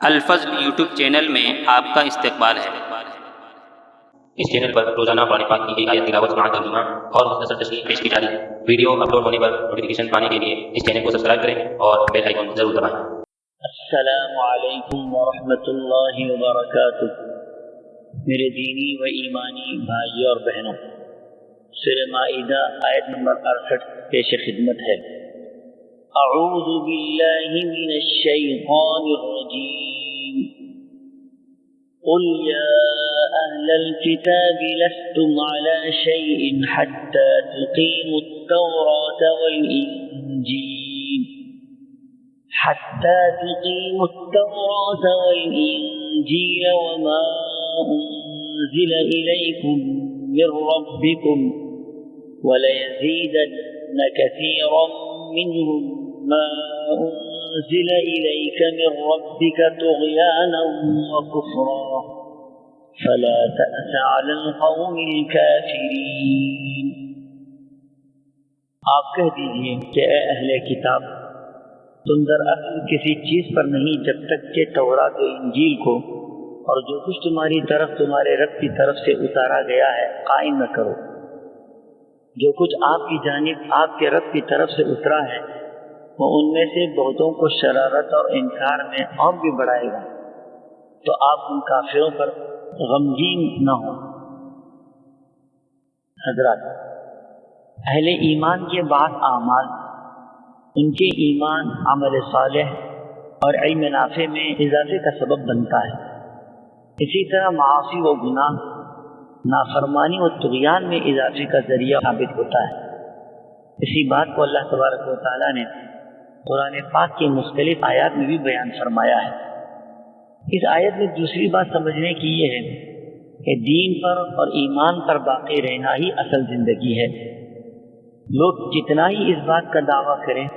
الفضل YouTube channel میں آپ کا استقبال ہے۔ اس چینل پر روزانہ قرآن پاک کی ایک آیت تلاوت سماعت ترجمہ اور مختصر تشریح پیش کی جاتی ہے۔ ویڈیو اپلوڈ ہونے پر نوٹیفیکیشن پانے کے لیے اس چینل کو سبسکرائب کریں اور بیل آئیکن ضرور دبائیں۔ السلام علیکم ورحمۃ اللہ وبرکاتہ۔ میرے دینی و ایمانی بھائیوں اور بہنوں، سورہ مائدہ آیت نمبر 68 پیش خدمت ہے۔ اعوذ باللہ من الشیطان الرجیم، قل یا اہل الكتاب لستم على شیء حتى تقیموا التوراة والانجیل وما انزل الیکم من ربکم وليزيدن كثيرا منهم ما انزل الیک من ربک طغیانا وکفرا فلا تأس على القوم الكافرین۔ آپ کہہ دیجئے کہ اے اہل کتاب، تم در اصل کسی چیز پر نہیں جب تک کہ تورات و انجیل کو اور جو کچھ تمہاری طرف تمہارے رب کی طرف سے اتارا گیا ہے قائم نہ کرو۔ جو کچھ آپ کی جانب آپ کے رب کی طرف سے اترا ہے وہ ان میں سے بہتوں کو شرارت اور انکار میں اور بھی بڑھائے گا، تو آپ ان کافروں پر غمگین نہ ہو۔ حضرات، اہل ایمان کے بعض اعمال ان کے ایمان، عمل صالح اور علم نافع میں اضافے کا سبب بنتا ہے۔ اسی طرح معاصی و گناہ، نافرمانی و طغیان میں اضافے کا ذریعہ ثابت ہوتا ہے۔ اسی بات کو اللہ تبارک و تعالیٰ نے قرآن پاک کی مختلف آیات میں بھی بیان فرمایا ہے۔ اس آیت میں دوسری بات سمجھنے کی یہ ہے کہ دین پر اور ایمان پر باقی رہنا ہی اصل زندگی ہے۔ لوگ جتنا ہی اس بات کا دعویٰ کریں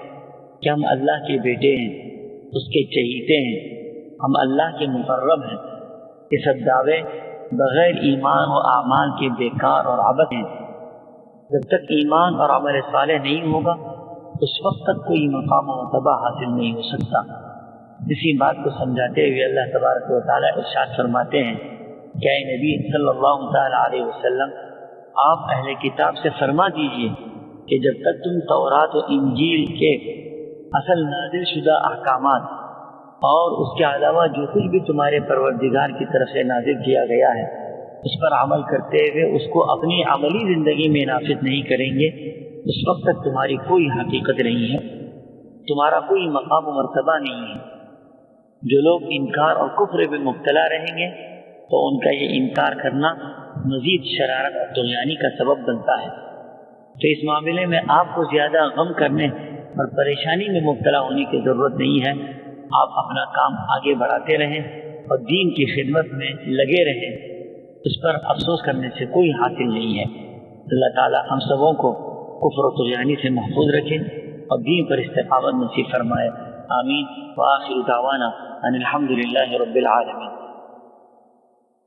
کہ ہم اللہ کے بیٹے ہیں، اس کے چہیتے ہیں، ہم اللہ کے مقرب ہیں، یہ سب دعوے بغیر ایمان و اعمال کے بیکار اور عبث ہیں۔ جب تک ایمان اور عمل صالح نہیں ہوگا اس وقت تک کوئی مقام و مرتبہ حاصل نہیں ہو سکتا۔ اسی بات کو سمجھاتے ہوئے اللہ تبارک و تعالیٰ ارشاد فرماتے ہیں کہ اے نبی صلی اللہ تعالیٰ علیہ وسلم، آپ اہل کتاب سے فرما دیجئے کہ جب تک تم تورات و انجیل کے اصل نازل شدہ احکامات اور اس کے علاوہ جو کچھ بھی تمہارے پروردگار کی طرف سے نازل کیا گیا ہے اس پر عمل کرتے ہوئے اس کو اپنی عملی زندگی میں نافذ نہیں کریں گے، اس وقت تک تمہاری کوئی حقیقت نہیں ہے، تمہارا کوئی مقام و مرتبہ نہیں ہے۔ جو لوگ انکار اور کفر میں مبتلا رہیں گے تو ان کا یہ انکار کرنا مزید شرارت اور طغیانی کا سبب بنتا ہے۔ تو اس معاملے میں آپ کو زیادہ غم کرنے اور پریشانی میں مبتلا ہونے کی ضرورت نہیں ہے۔ آپ اپنا کام آگے بڑھاتے رہیں اور دین کی خدمت میں لگے رہیں، اس پر افسوس کرنے سے کوئی حاصل نہیں ہے۔ اللہ تعالی ہم سبوں کو کفر و طغیانی سے محفوظ رکھے اور دین پر استقامت نصیب فرمائے۔ آمین۔ وآخر دعوانا ان الحمد للہ رب العالمین۔